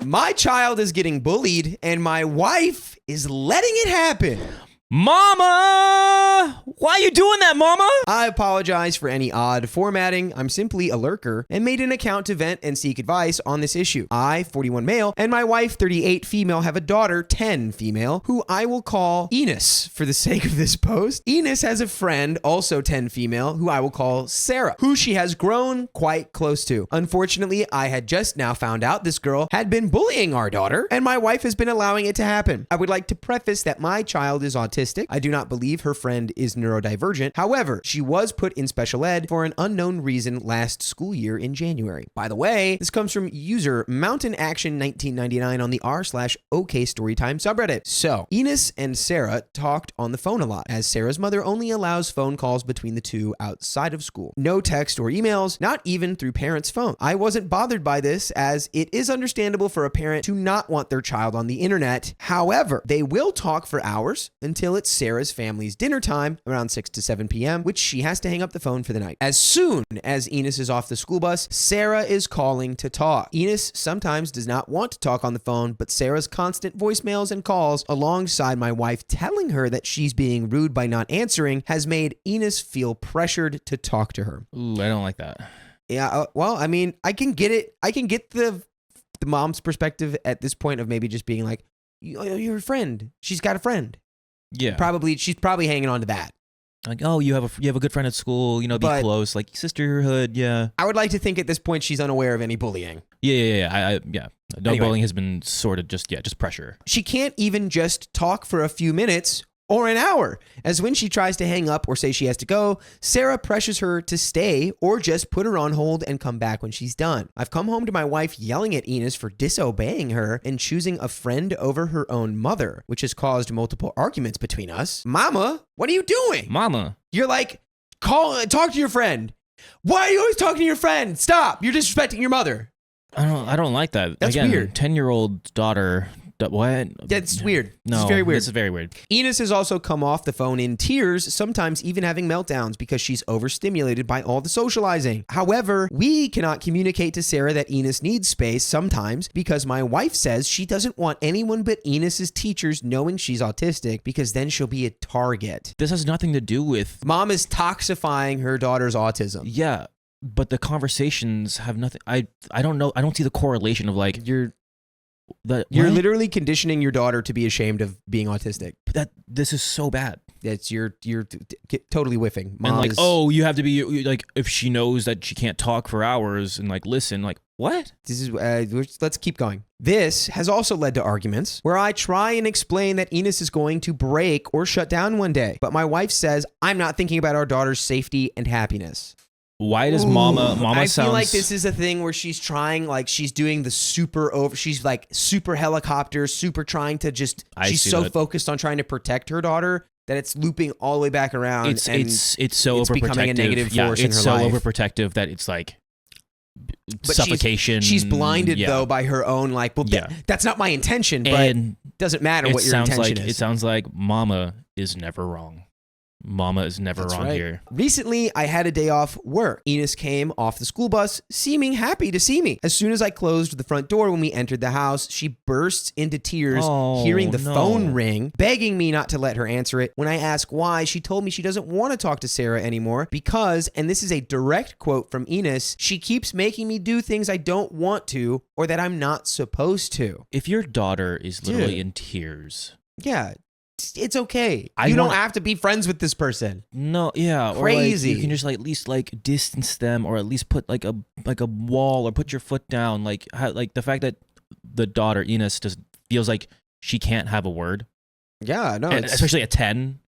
My child is getting bullied and my wife is letting it happen. Mama! Why are you doing that, Mama? I apologize for any odd formatting. I'm simply a lurker and made an account to vent and seek advice on this issue. I, 41 male, and my wife, 38 female, have a daughter, 10 female, who I will call Enos for the sake of this post. Enos has a friend, also 10 female, who I will call Sarah, who she has grown quite close to. Unfortunately, I had just now found out this girl had been bullying our daughter, and my wife has been allowing it to happen. I would like to preface that my child is autistic. I do not believe her friend is neurodivergent. However, she was put in special ed for an unknown reason last school year in January. By the way, this comes from user Mountain Action 1999 on the r/okstorytime subreddit. So, Enos and Sarah talked on the phone a lot, as Sarah's mother only allows phone calls between the two outside of school. No text or emails, not even through parents' phone. I wasn't bothered by this, as it is understandable for a parent to not want their child on the internet. However, they will talk for hours until it's Sarah's family's dinner time around 6 to 7 p.m., which she has to hang up the phone for the night. As soon as Enos is off the school bus, Sarah is calling to talk. Enos sometimes does not want to talk on the phone, but Sarah's constant voicemails and calls, alongside my wife telling her that she's being rude by not answering, has made Enos feel pressured to talk to her. Ooh, I don't like that. Yeah, well, I mean, I can get it. I can get the mom's perspective at this point of maybe just being like, you're a friend. She's got a friend. Yeah. She's probably hanging on to that. Like, oh, you have a good friend at school, be close, like sisterhood, yeah. I would like to think at this point she's unaware of any bullying. Yeah. No Anyway. bullying has been sort of just pressure. She can't even just talk for a few minutes or an hour, as when she tries to hang up or say she has to go, Sarah pressures her to stay or just put her on hold and come back when she's done. I've come home to my wife yelling at Enos for disobeying her and choosing a friend over her own mother, which has caused multiple arguments between us. Mama, what are you doing? Mama. You're like, talk to your friend. Why are you always talking to your friend? Stop. You're disrespecting your mother. I don't like that. That's Again, weird. 10-year-old daughter. What? That's weird. No, it's very weird. This is very weird. Enos has also come off the phone in tears, sometimes even having meltdowns because she's overstimulated by all the socializing. However, we cannot communicate to Sarah that Enos needs space sometimes because my wife says she doesn't want anyone but Enos's teachers knowing she's autistic because then she'll be a target. This has nothing to do with... Mom is toxifying her daughter's autism. Yeah, but the conversations have nothing... I don't know. I don't see the correlation of like... You're literally conditioning your daughter to be ashamed of being autistic. This is so bad. It's you're totally whiffing. Mom and like, is, you have to be like, if she knows that she can't talk for hours and like listen, like what? This is let's keep going. This has also led to arguments where I try and explain that Enos is going to break or shut down one day, but my wife says I'm not thinking about our daughter's safety and happiness. Why does Mama I sounds... feel like this is a thing where she's trying, like she's doing the she's like super helicopter, super trying to just, she's so focused on trying to protect her daughter that it's looping all the way back around. It's so overprotective. Becoming a negative force in her life. life. It's so overprotective that it's like but suffocation. She's blinded though by her own that's not my intention, but and doesn't matter what your intention is. It sounds like Mama is never wrong. Mama is never wrong here. Recently, I had a day off work. Enos came off the school bus, seeming happy to see me. As soon as I closed the front door when we entered the house, she bursts into tears, hearing the phone ring, begging me not to let her answer it. When I asked why, she told me she doesn't want to talk to Sarah anymore because, and this is a direct quote from Enos, she keeps making me do things I don't want to or that I'm not supposed to. If your daughter is literally in tears... Yeah. It's okay. You don't have to be friends with this person. No, yeah. Crazy. Or like, you can just like at least like distance them, or at least put like a wall, or put your foot down. Like the fact that the daughter Enos just feels like she can't have a word. Yeah, no, especially at 10.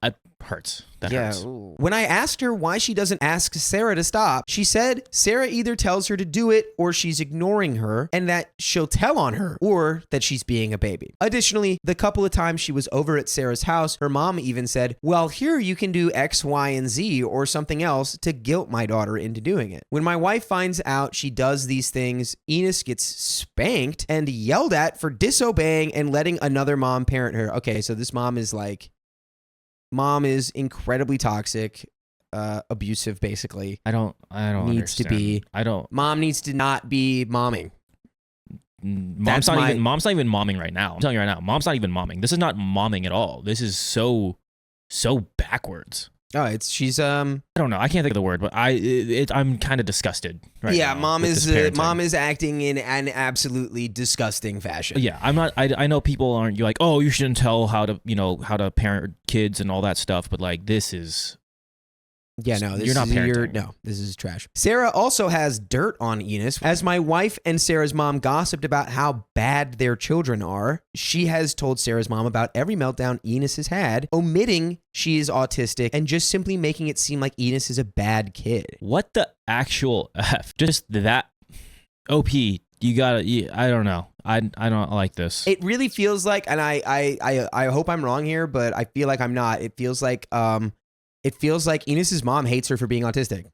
It hurts. That hurts. When I asked her why she doesn't ask Sarah to stop, she said Sarah either tells her to do it or she's ignoring her and that she'll tell on her or that she's being a baby. Additionally, the couple of times she was over at Sarah's house, her mom even said, well, here you can do X, Y, and Z or something else to guilt my daughter into doing it. When my wife finds out she does these things, Enos gets spanked and yelled at for disobeying and letting another mom parent her. Okay, so this mom is incredibly toxic, abusive, basically. I don't needs understand. to be. I don't. Mom needs to not be momming. mom's not even momming right now. I'm telling you right now, mom's not even momming. This is not momming at all. This is so backwards. Oh, she's I don't know. I can't think of the word, but I'm kind of disgusted right now. Yeah, mom is acting in an absolutely disgusting fashion. Yeah, I'm not. I know people aren't. You're like, oh, you shouldn't tell how to parent kids and all that stuff. But like, this is. Yeah, no, you're not parenting. No, this is trash. Sarah also has dirt on Enos. As my wife and Sarah's mom gossiped about how bad their children are, she has told Sarah's mom about every meltdown Enos has had, omitting she is autistic and just simply making it seem like Enos is a bad kid. What the actual F? Just that. OP, you gotta. I don't know. I don't like this. It really feels like, and I hope I'm wrong here, but I feel like I'm not. It feels like Enos's mom hates her for being autistic.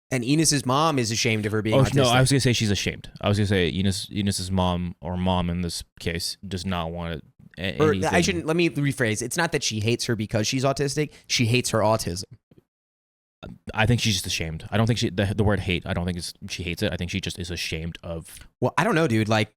And Enos's mom is ashamed of her being autistic. No, I was going to say she's ashamed. I was going to say Enos's mom, or mom in this case, does not want it. Let me rephrase. It's not that she hates her because she's autistic. She hates her autism. I think she's just ashamed. I don't think the word hate, I don't think she hates it. I think she just is ashamed of. Well, I don't know, dude. Like,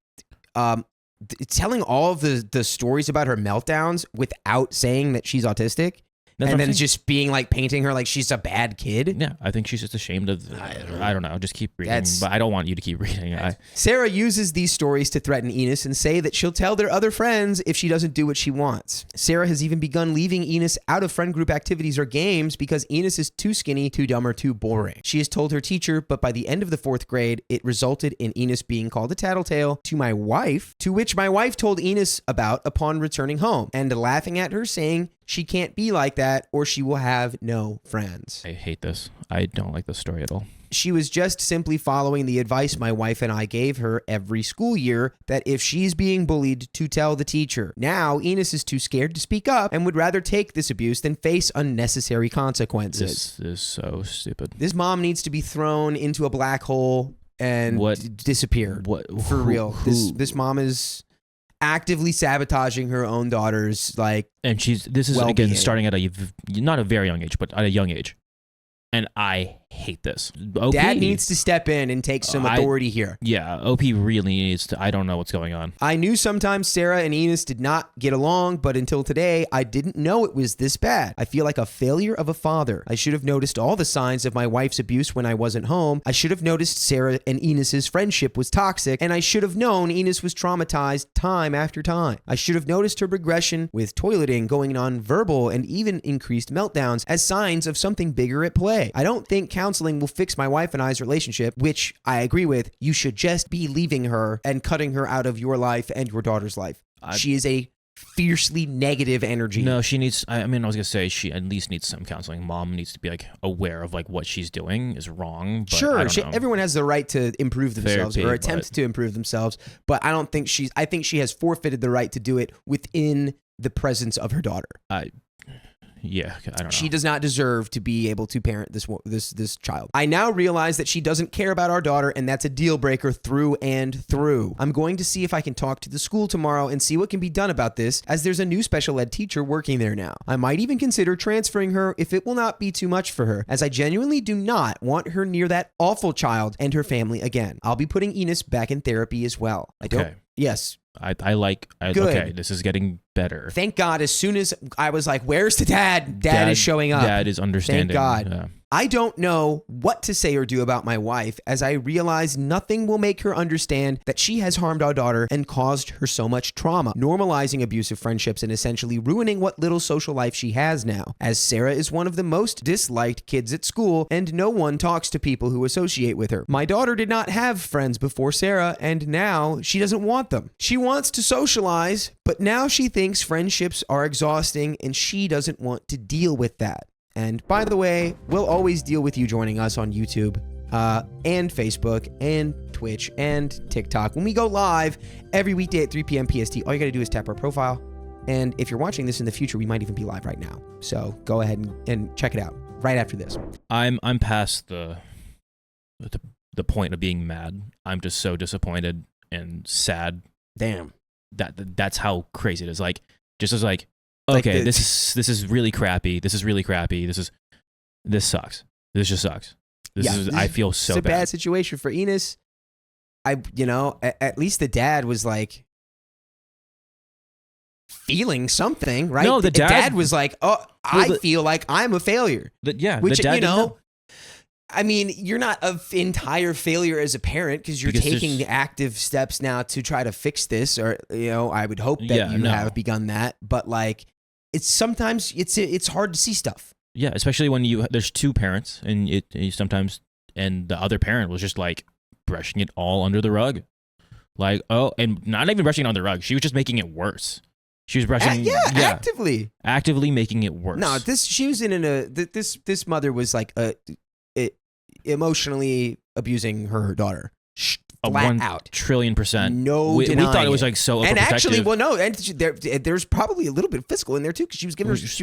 telling all of the stories about her meltdowns without saying that she's autistic. And then just being like painting her like she's a bad kid. Yeah, I think she's just ashamed of. I don't know. Just keep reading. But I don't want you to keep reading. Sarah uses these stories to threaten Enos and say that she'll tell their other friends if she doesn't do what she wants. Sarah has even begun leaving Enos out of friend group activities or games because Enos is too skinny, too dumb, or too boring. She has told her teacher, but by the end of the 4th grade, it resulted in Enos being called a tattletale to my wife, to which my wife told Enos about upon returning home and laughing at her, saying she can't be like that or she will have no friends. I hate this. I don't like this story at all. She was just simply following the advice my wife and I gave her every school year that if she's being bullied, to tell the teacher. Now, Enos is too scared to speak up and would rather take this abuse than face unnecessary consequences. This is so stupid. This mom needs to be thrown into a black hole and disappear. For real. This mom is actively sabotaging her own daughter's and this is well-being. Again starting at not a very young age, but at a young age, and I hate this. OP, Dad needs to step in and take some authority here. Yeah, OP really needs to. I don't know what's going on. I knew sometimes Sarah and Enos did not get along, but until today, I didn't know it was this bad. I feel like a failure of a father. I should have noticed all the signs of my wife's abuse when I wasn't home. I should have noticed Sarah and Enos's friendship was toxic, and I should have known Enos was traumatized time after time. I should have noticed her regression with toileting, going non-verbal, and even increased meltdowns as signs of something bigger at play. I don't think counseling will fix my wife and I's relationship, which I agree with. You should just be leaving her and cutting her out of your life and your daughter's life. She is a fiercely negative energy. No, she needs, I was going to say she at least needs some counseling. Mom needs to be aware of what she's doing is wrong. But sure, everyone has the right to improve themselves or attempt to improve themselves, but I think she has forfeited the right to do it within the presence of her daughter. Yeah, I don't know. She does not deserve to be able to parent this child. I now realize that she doesn't care about our daughter, and that's a deal breaker through and through. I'm going to see if I can talk to the school tomorrow and see what can be done about this, as there's a new special ed teacher working there now. I might even consider transferring her if it will not be too much for her, as I genuinely do not want her near that awful child and her family again. I'll be putting Enos back in therapy as well. Yes. Okay, this is getting better. Thank God, as soon as I was like, where's the dad? Dad is showing up. Dad is understanding. Thank God. Yeah. I don't know what to say or do about my wife, as I realize nothing will make her understand that she has harmed our daughter and caused her so much trauma, normalizing abusive friendships and essentially ruining what little social life she has now, as Sarah is one of the most disliked kids at school and no one talks to people who associate with her. My daughter did not have friends before Sarah, and now she doesn't want them. She wants to socialize, but now she thinks friendships are exhausting and she doesn't want to deal with that. And by the way, we'll always deal with you joining us on YouTube and Facebook and Twitch and TikTok. When we go live every weekday at 3 p.m. PST, all you got to do is tap our profile. And if you're watching this in the future, we might even be live right now. So go ahead and check it out right after this. I'm past the point of being mad. I'm just so disappointed and sad. Damn. That's how crazy it is. Okay, this is really crappy. This is really crappy. This sucks. This just sucks. I feel so bad. It's a bad situation for Enos. at least the dad was like feeling something, right? No, the dad was like, oh, I feel like I'm a failure. Which, the dad didn't know. I mean, you're not an entire failure as a parent because you're taking the active steps now to try to fix this, or I would hope that you have begun that. But like, sometimes it's hard to see stuff. Yeah, especially when there's two parents, and you sometimes, and the other parent was just like brushing it all under the rug, like, oh, and not even brushing it on the rug. She was just making it worse. She was brushing, actively making it worse. No, she was this mother was like emotionally abusing her daughter. Flat out. 1,000,000,000,000%. No, we thought it was like so overprotective. And actually, well, no, and there's probably a little bit of physical in there too, because she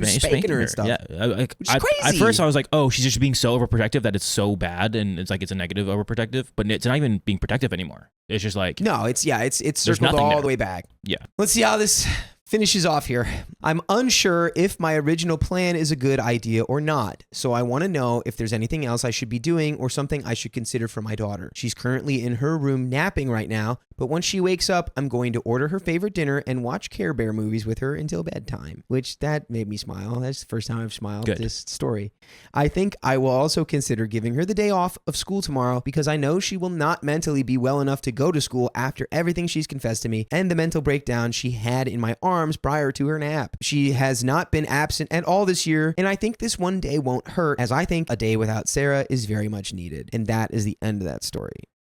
was spanking her and stuff. Yeah, which is crazy. At first, I was like, oh, she's just being so overprotective that it's so bad, and it's like it's a negative overprotective, but it's not even being protective anymore. It's just like it's circled all the way back. Yeah. Let's see how this finishes off here. I'm unsure if my original plan is a good idea or not, so I want to know if there's anything else I should be doing or something I should consider for my daughter. She's currently in her room napping right now, but once she wakes up, I'm going to order her favorite dinner and watch Care Bear movies with her until bedtime, which that made me smile. That's the first time I've smiled at this story. I think I will also consider giving her the day off of school tomorrow because I know she will not mentally be well enough to go to school after everything she's confessed to me and the mental breakdown she had in my arms prior to her nap. She has not been absent at all this year, and I think this one day won't hurt, as I think a day without Sarah is very much needed. And that is the end of that story.